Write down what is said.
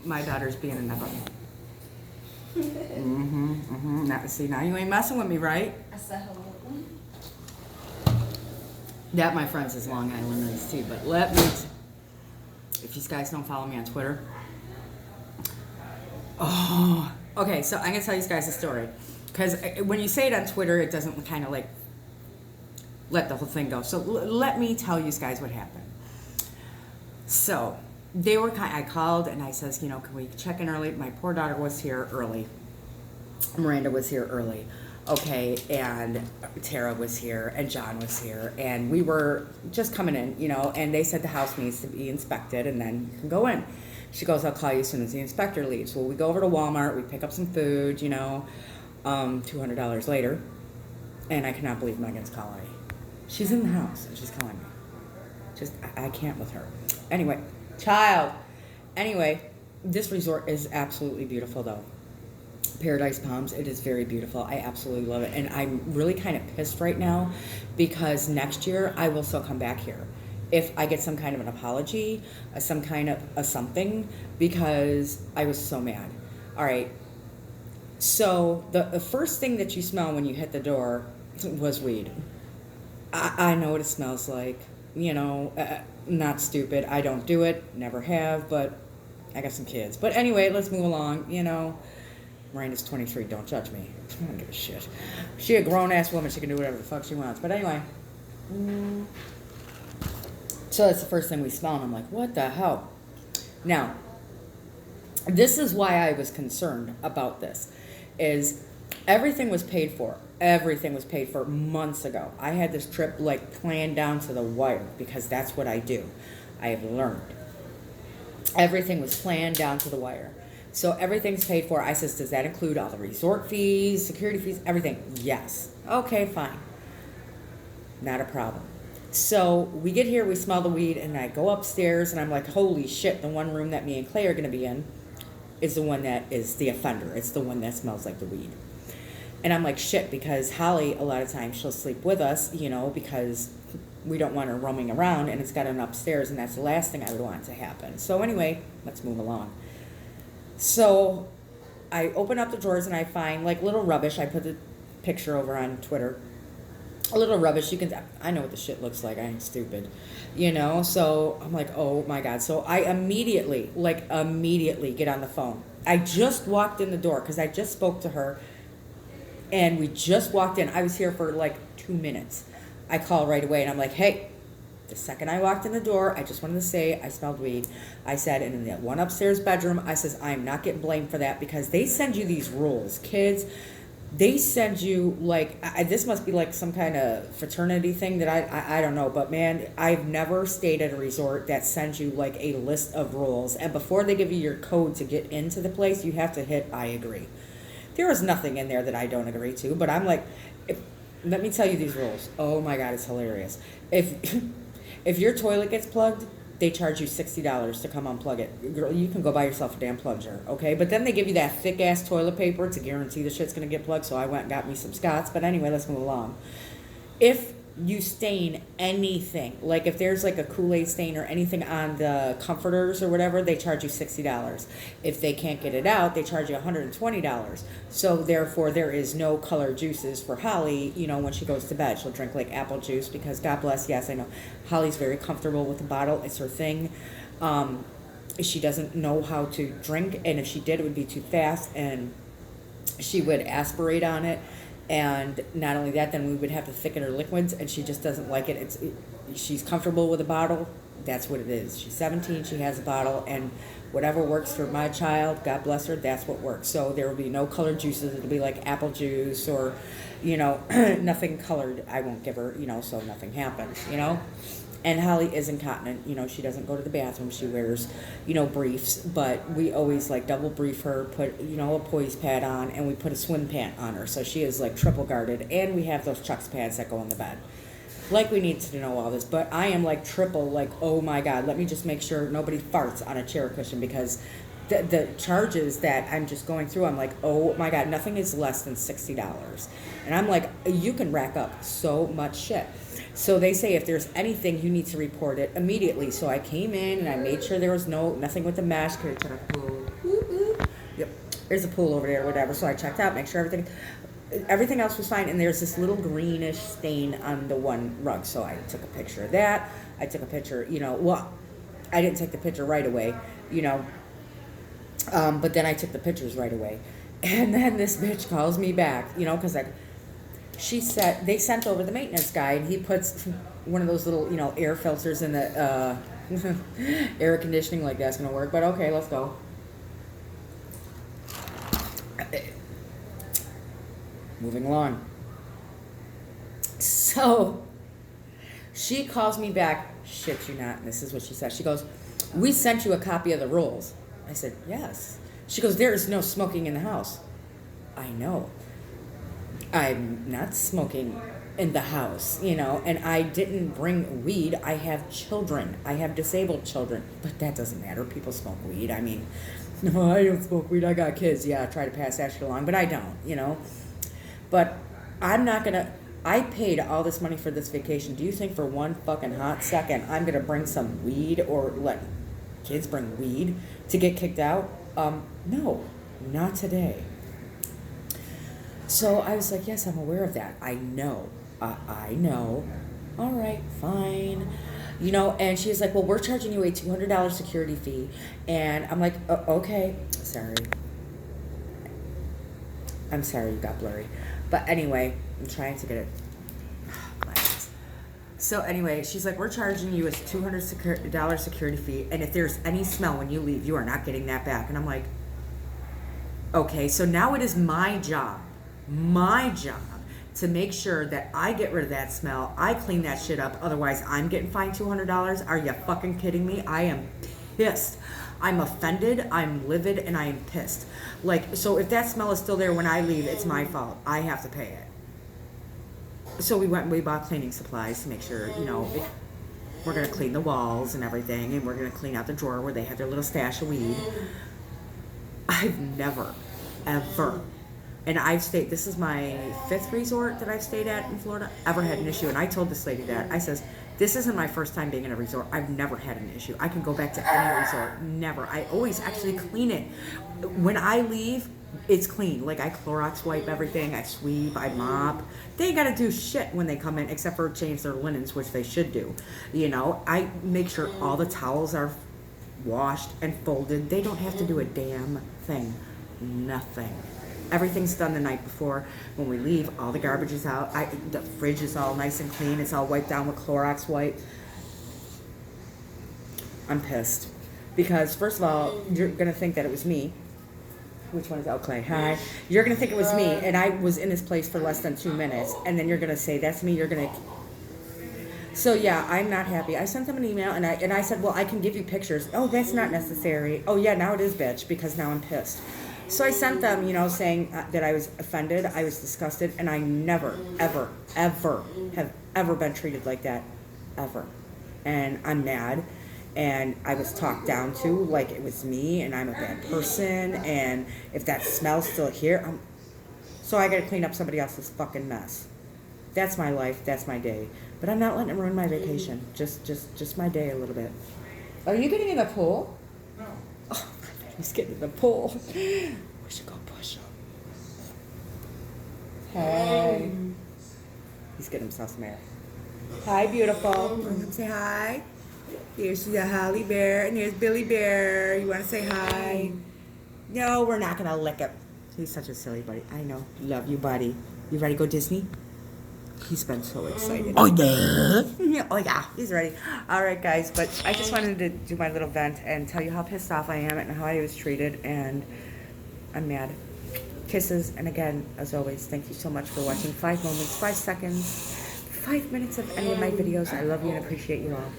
my daughter's being a never. Now you ain't messing with me, right? I said hello. That, my friends, is Long Island iced tea. But let me, if you guys don't follow me on Twitter. Oh, okay. So I'm gonna tell you guys a story, because when you say it on Twitter, it doesn't kind of like let the whole thing go. So let me tell you guys what happened. So I called and I says, you know, can we check in early? My poor daughter was here early. Miranda was here early. Okay, and Tara was here and John was here, and we were just coming in, you know, and they said the house needs to be inspected and then you can go in. She goes, I'll call you as soon as the inspector leaves. Well, we go over to Walmart, we pick up some food, you know, $200 later, and I cannot believe Megan's calling me. She's in the house and she's calling me. I can't with her. Anyway, this resort is absolutely beautiful though. Paradise Palms, it is very beautiful. I absolutely love it. And I'm really kind of pissed right now because next year I will still come back here if I get some kind of an apology, some kind of a something, because I was so mad. All right. So the first thing that you smell when you hit the door was weed. I know what it smells like. You know, not stupid. I don't do it. Never have, but I got some kids. But anyway, let's move along. You know, Miranda's 23. Don't judge me. I don't give a shit. She a grown-ass woman. She can do whatever the fuck she wants. But anyway. So that's the first thing we smell, and I'm like, what the hell? Now, this is why I was concerned about this, is everything was paid for. Everything was paid for months ago. I had this trip like planned down to the wire because that's what I do. I have learned. Everything was planned down to the wire. So everything's paid for. I says, does that include all the resort fees, security fees, everything? Yes. Okay, fine. Not a problem. So we get here, we smell the weed, and I go upstairs, and I'm like, holy shit, the one room that me and Clay are going to be in is the one that is the offender. It's the one that smells like the weed. And I'm like, shit, because Holly, a lot of times, she'll sleep with us, you know, because we don't want her roaming around, and it's got an upstairs, and that's the last thing I would want to happen. So anyway, let's move along. So I open up the drawers, and I find, like, little rubbish. I put the picture over on Twitter. A little rubbish. I know what the shit looks like. I ain't stupid, you know? So I'm like, oh my God. So I immediately get on the phone. I just walked in the door because I just spoke to her and we just walked in. I was here for like 2 minutes. I call right away and I'm like, hey, the second I walked in the door, I just wanted to say I smelled weed. I said, and in that one upstairs bedroom, I says, I'm not getting blamed for that because they send you these rules. Kids, they send you, like, this must be like some kind of fraternity thing that I don't know. But, man, I've never stayed at a resort that sends you, like, a list of rules. And before they give you your code to get into the place, you have to hit I agree. There is nothing in there that I don't agree to. But I'm like, let me tell you these rules. Oh, my God, it's hilarious. If your toilet gets plugged, they charge you $60 to come unplug it. Girl, you can go buy yourself a damn plunger, okay? But then they give you that thick-ass toilet paper to guarantee the shit's going to get plugged, so I went and got me some Scots. But anyway, let's move along. If you stain anything, like if there's like a Kool-Aid stain or anything on the comforters or whatever, they charge you $60. If they can't get it out, they charge you $120. So therefore, there is no colored juices for Holly, you know, when she goes to bed. She'll drink like apple juice because, God bless, yes, I know, Holly's very comfortable with the bottle. It's her thing. She doesn't know how to drink, and if she did, it would be too fast, and she would aspirate on it. And not only that, then we would have to thicken her liquids, and she just doesn't like it. She's comfortable with a bottle. That's what it is. She's 17. She has a bottle, and whatever works for my child, God bless her, that's what works. So there will be no colored juices. It'll be like apple juice or, you know, nothing colored. I won't give her, you know, so nothing happens, you know. And Holly is incontinent. You know, she doesn't go to the bathroom. She wears, you know, briefs. But we always, like, double brief her, put, you know, a poise pad on, and we put a swim pant on her. So she is, like, triple guarded. And we have those Chucks pads that go in the bed. Like, we need to know all this. But I am, like, triple, like, oh, my God. Let me just make sure nobody farts on a chair cushion because the charges that I'm just going through, I'm like, oh, my God, nothing is less than $60. And I'm like, you can rack up so much shit. So they say if there's anything, you need to report it immediately. So I came in and I made sure there was nothing with the mesh. there's a pool over there or whatever. So I checked out, make sure everything else was fine. And there's this little greenish stain on the one rug. So I took a picture of that. I took a picture, well, I didn't take the picture right away, but then I took the pictures right away. And then this bitch calls me back, because she said they sent over the maintenance guy, and he puts one of those little, air filters in the air conditioning, like that's gonna work. But okay, let's go. Moving along. So she calls me back. Shit, you not. And this is what she said. She goes, "We sent you a copy of the rules." I said, "Yes." She goes, "There is no smoking in the house." I know. I'm not smoking in the house, and I didn't bring weed. I have children. I have disabled children. But that doesn't matter. People smoke weed. I mean, no, I don't smoke weed. I got kids. Yeah, I try to pass that shit along, but I don't, But I'm not going to... I paid all this money for this vacation. Do you think for one fucking hot second I'm going to bring some weed or let kids bring weed to get kicked out? No, not today. So I was like, yes, I'm aware of that. I know. I know. All right, fine. And she's like, well, we're charging you a $200 security fee. And I'm like, okay. Sorry. I'm sorry you got blurry. But anyway, I'm trying to get it. So anyway, she's like, we're charging you a $200 security fee. And if there's any smell when you leave, you are not getting that back. And I'm like, okay, so now it is my job to make sure that I get rid of that smell. I clean that shit up. Otherwise, I'm getting fined $200. Are you fucking kidding me? I am pissed. I'm offended, I'm livid, and I am pissed. So if that smell is still there when I leave, it's my fault. I have to pay it. So we went and we bought cleaning supplies to make sure, we're going to clean the walls and everything, and we're going to clean out the drawer where they had their little stash of weed. I've never, ever, and I've stayed, this is my 5th resort that I've stayed at in Florida, ever had an issue. And I told this lady that. I says, this isn't my first time being in a resort. I've never had an issue. I can go back to any resort. Never. I always actually clean it. When I leave, it's clean. Like, I Clorox wipe everything. I sweep. I mop. They ain't got to do shit when they come in, except for change their linens, which they should do. I make sure all the towels are washed and folded. They don't have to do a damn thing. Nothing. Everything's done the night before. When we leave, all the garbage is out. The fridge is all nice and clean. It's all wiped down with Clorox wipe. I'm pissed. Because, first of all, you're going to think that it was me. Which one is Clay? Hi. You're going to think it was me, and I was in this place for less than 2 minutes. And then you're going to say, that's me. You're going to... So, yeah, I'm not happy. I sent them an email, and I said, well, I can give you pictures. Oh, that's not necessary. Oh, yeah, now it is, bitch, because now I'm pissed. So I sent them, saying that I was offended, I was disgusted, and I never, ever, ever have ever been treated like that, ever. And I'm mad, and I was talked down to like it was me, and I'm a bad person, and if that smell's still here, so I gotta clean up somebody else's fucking mess. That's my life, that's my day. But I'm not letting it ruin my vacation, just my day a little bit. Are you getting in the pool? No. Oh, he's getting in the pool. We should go push him. Hey. He's getting himself some air. Hi, beautiful. Say hi. Here's the Holly Bear, and here's Billy Bear. You want to say hi? No, we're not going to lick him. He's such a silly buddy. I know. Love you, buddy. You ready to go Disney? He's been so excited. Oh, yeah. Oh, yeah. He's ready. All right, guys. But I just wanted to do my little vent and tell you how pissed off I am and how I was treated. And I'm mad. Kisses. And again, as always, thank you so much for watching 5 moments, 5 seconds, 5 minutes of any of my videos. I love you and appreciate you all.